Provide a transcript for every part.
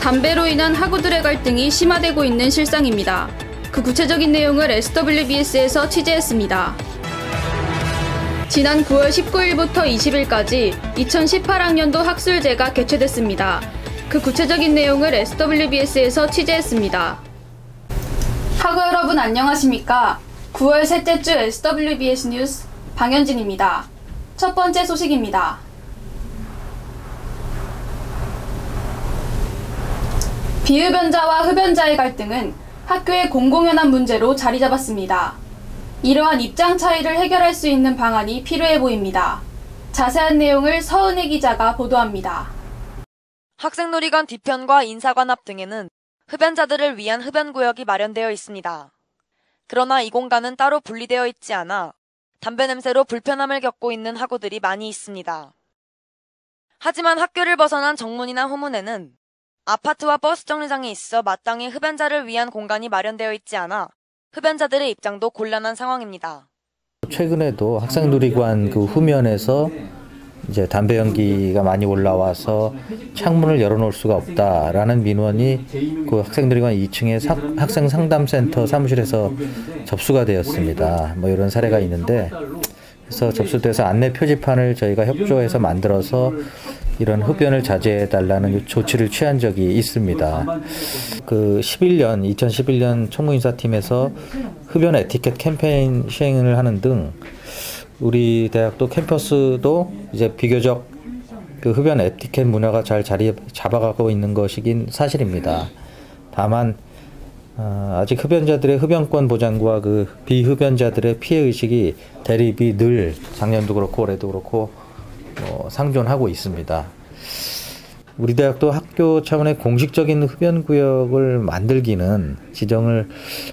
담배로 인한 학우들의 갈등이 심화되고 있는 실상입니다. 그 구체적인 내용을 SWBS에서 취재했습니다. 지난 9월 19일부터 20일까지 2018학년도 학술제가 개최됐습니다. 그 구체적인 내용을 SWBS에서 취재했습니다. 학우 여러분 안녕하십니까? 9월 셋째 주 SWBS 뉴스 방현진입니다. 첫 번째 소식입니다. 비흡연자와 흡연자의 갈등은 학교의 공공연한 문제로 자리 잡았습니다. 이러한 입장 차이를 해결할 수 있는 방안이 필요해 보입니다. 자세한 내용을 서은혜 기자가 보도합니다. 학생놀이관 뒤편과 인사관 앞 등에는 흡연자들을 위한 흡연구역이 마련되어 있습니다. 그러나 이 공간은 따로 분리되어 있지 않아 담배 냄새로 불편함을 겪고 있는 학우들이 많이 있습니다. 하지만 학교를 벗어난 정문이나 후문에는 아파트와 버스 정류장이 있어 마땅히 흡연자를 위한 공간이 마련되어 있지 않아 흡연자들의 입장도 곤란한 상황입니다. 최근에도 학생놀이관 그 후면에서 이제 담배 연기가 많이 올라와서 창문을 열어놓을 수가 없다라는 민원이 그 학생놀이관 2층의 학생 상담센터 사무실에서 접수가 되었습니다. 뭐 이런 사례가 있는데, 그래서 접수돼서 안내 표지판을 저희가 협조해서 만들어서 이런 흡연을 자제해달라는 조치를 취한 적이 있습니다. 그 2011년 총무인사팀에서 흡연 에티켓 캠페인 시행을 하는 등 우리 대학도 캠퍼스도 이제 비교적 그 흡연 에티켓 문화가 잘 자리 잡아가고 있는 것이긴 사실입니다. 다만 아직 흡연자들의 흡연권 보장과 그 비흡연자들의 피해 의식이 대립이 늘 작년도 그렇고 올해도 그렇고 상존하고 있습니다. 우리 대학도 학교 차원의 공식적인 흡연구역을 만들기는 지정을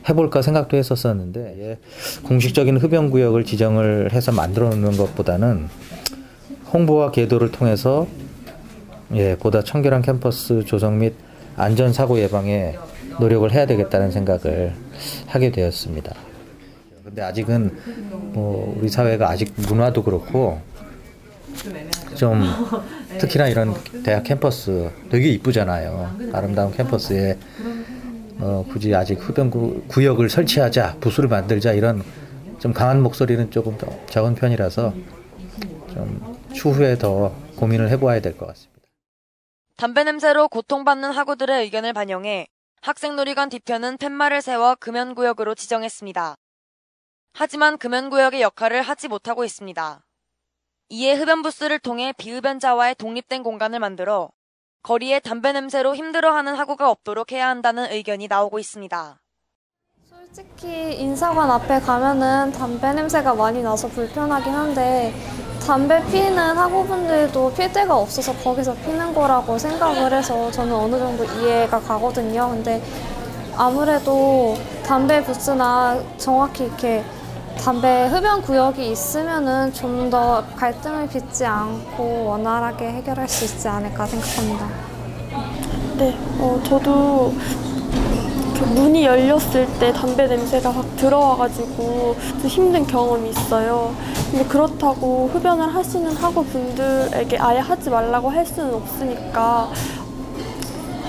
해볼까 생각도 했었는데, 공식적인 흡연구역을 지정을 해서 만들어 놓는 것보다는 홍보와 계도를 통해서 보다 청결한 캠퍼스 조성 및 안전사고 예방에 노력을 해야 되겠다는 생각을 하게 되었습니다. 근데 아직은 우리 사회가 아직 문화도 그렇고 좀 특히나 이런 대학 캠퍼스 되게 이쁘잖아요. 아름다운 캠퍼스에 굳이 아직 흡연 구역을 설치하자, 부스를 만들자 이런 좀 강한 목소리는 조금 더 적은 편이라서 좀 추후에 더 고민을 해봐야 될 것 같습니다. 담배 냄새로 고통받는 학우들의 의견을 반영해 학생놀이관 뒤편은 팻말을 세워 금연구역으로 지정했습니다. 하지만 금연구역의 역할을 하지 못하고 있습니다. 이에 흡연부스를 통해 비흡연자와의 독립된 공간을 만들어 거리에 담배 냄새로 힘들어하는 학우가 없도록 해야 한다는 의견이 나오고 있습니다. 솔직히 인사관 앞에 가면은 담배 냄새가 많이 나서 불편하긴 한데, 담배 피는 학우분들도 필 데가 없어서 거기서 피는 거라고 생각을 해서 저는 어느 정도 이해가 가거든요. 근데 아무래도 담배 부스나 정확히 이렇게 담배 흡연 구역이 있으면은 좀 더 갈등을 빚지 않고 원활하게 해결할 수 있지 않을까 생각합니다. 네, 저도 문이 열렸을 때 담배 냄새가 확 들어와가지고 좀 힘든 경험이 있어요. 근데 그렇다고 흡연을 하시는 학우분들에게 아예 하지 말라고 할 수는 없으니까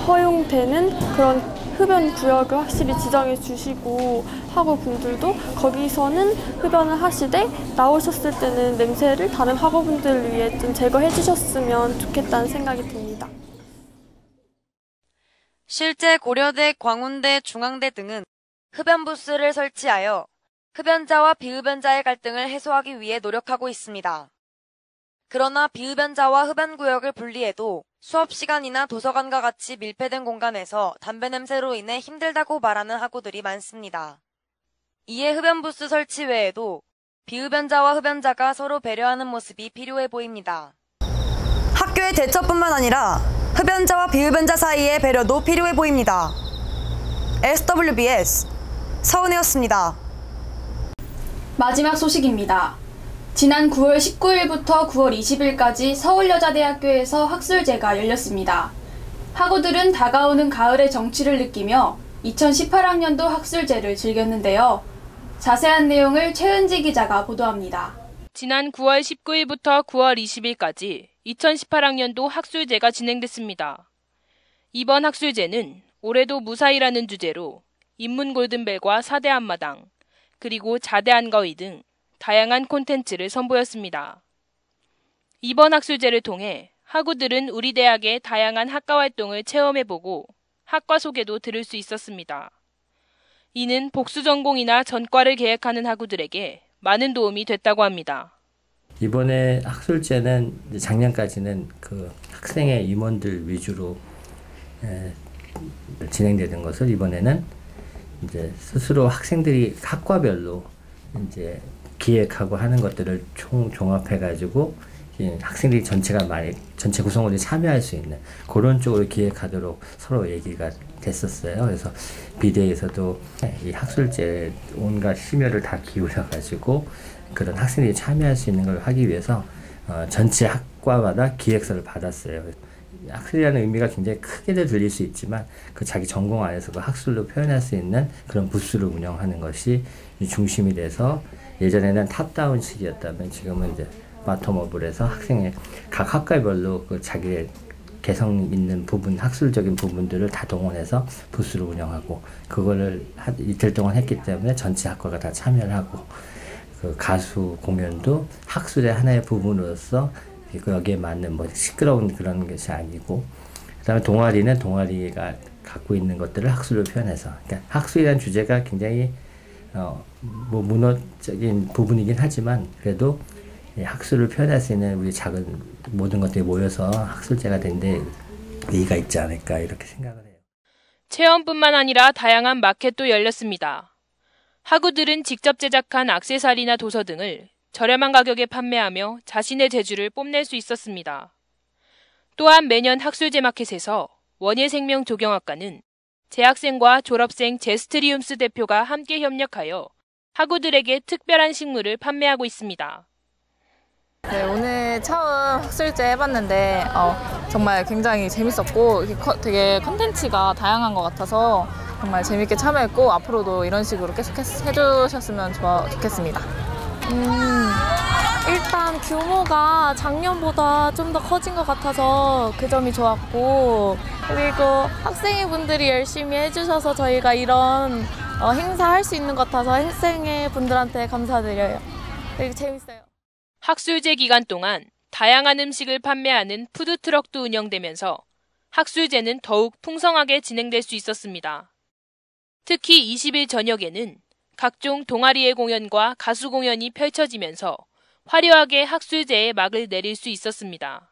허용되는 그런 흡연 구역을 확실히 지정해 주시고 학우분들도 거기서는 흡연을 하시되 나오셨을 때는 냄새를 다른 학우분들을 위해 좀 제거해 주셨으면 좋겠다는 생각이 듭니다. 실제 고려대, 광운대, 중앙대 등은 흡연 부스를 설치하여 흡연자와 비흡연자의 갈등을 해소하기 위해 노력하고 있습니다. 그러나 비흡연자와 흡연구역을 분리해도 수업 시간이나 도서관과 같이 밀폐된 공간에서 담배 냄새로 인해 힘들다고 말하는 학우들이 많습니다. 이에 흡연부스 설치 외에도 비흡연자와 흡연자가 서로 배려하는 모습이 필요해 보입니다. 학교의 대처뿐만 아니라 흡연자와 비흡연자 사이의 배려도 필요해 보입니다. SWBS 서은혜였습니다. 마지막 소식입니다. 지난 9월 19일부터 9월 20일까지 서울여자대학교에서 학술제가 열렸습니다. 학우들은 다가오는 가을의 정취를 느끼며 2018학년도 학술제를 즐겼는데요. 자세한 내용을 최은지 기자가 보도합니다. 지난 9월 19일부터 9월 20일까지 2018학년도 학술제가 진행됐습니다. 이번 학술제는 올해도 무사히라는 주제로 인문 골든벨과 4대 앞마당, 그리고 자대 안거위 등 다양한 콘텐츠를 선보였습니다. 이번 학술제를 통해 학우들은 우리 대학의 다양한 학과 활동을 체험해보고 학과 소개도 들을 수 있었습니다. 이는 복수 전공이나 전과를 계획하는 학우들에게 많은 도움이 됐다고 합니다. 이번에 학술제는 작년까지는 그 학생의 임원들 위주로 진행되는 것을 이번에는 이제 스스로 학생들이 학과별로 이제 기획하고 하는 것들을 종합해가지고 학생들이 전체 구성원들이 참여할 수 있는 그런 쪽으로 기획하도록 서로 얘기가 됐었어요. 그래서 비대에서도 이 학술제 온갖 심혈을 다 기울여가지고 그런 학생들이 참여할 수 있는 걸 하기 위해서 전체 학과마다 기획서를 받았어요. 학술이라는 의미가 굉장히 크게도 들릴 수 있지만 그 자기 전공 안에서 그 학술로 표현할 수 있는 그런 부스를 운영하는 것이 중심이 돼서 예전에는 탑다운식이었다면 지금은 이제 바텀업을 해서 학생의 각 학과별로 그 자기의 개성 있는 부분, 학술적인 부분들을 다 동원해서 부스를 운영하고 그거를 이틀 동안 했기 때문에 전체 학과가 다 참여를 하고 그 가수 공연도 학술의 하나의 부분으로서 여기에 맞는 뭐 시끄러운 그런 것이 아니고 그다음에 동아리는 동아리가 갖고 있는 것들을 학술로 표현해서 그러니까 학술이라는 주제가 굉장히 뭐 문화적인 부분이긴 하지만 그래도 학술을 표현할 수 있는 우리 작은 모든 것들이 모여서 학술제가 된 데 의의가 있지 않을까 이렇게 생각을 해요. 체험뿐만 아니라 다양한 마켓도 열렸습니다. 학우들은 직접 제작한 액세서리나 도서 등을 저렴한 가격에 판매하며 자신의 재주를 뽐낼 수 있었습니다. 또한 매년 학술제 마켓에서 원예생명 조경학과는 재학생과 졸업생 제스트리움스 대표가 함께 협력하여 학우들에게 특별한 식물을 판매하고 있습니다. 네, 오늘 처음 학술제 해봤는데 정말 굉장히 재밌었고 되게 컨텐츠가 다양한 것 같아서 정말 재밌게 참여했고 앞으로도 이런 식으로 계속 해주셨으면 좋겠습니다. 일단 규모가 작년보다 좀 더 커진 것 같아서 그 점이 좋았고 그리고 학생회 분들이 열심히 해주셔서 저희가 이런 행사 할 수 있는 것 같아서 학생회 분들한테 감사드려요. 되게 재밌어요. 학술제 기간 동안 다양한 음식을 판매하는 푸드트럭도 운영되면서 학술제는 더욱 풍성하게 진행될 수 있었습니다. 특히 20일 저녁에는 각종 동아리의 공연과 가수 공연이 펼쳐지면서 화려하게 학술제에 막을 내릴 수 있었습니다.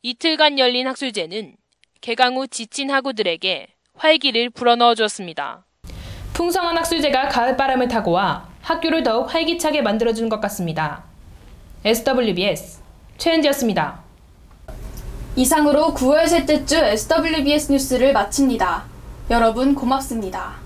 이틀간 열린 학술제는 개강 후 지친 학우들에게 활기를 불어넣어 주었습니다. 풍성한 학술제가 가을바람을 타고 와 학교를 더욱 활기차게 만들어준 것 같습니다. SWBS 최은지였습니다. 이상으로 9월 셋째 주 SWBS 뉴스를 마칩니다. 여러분 고맙습니다.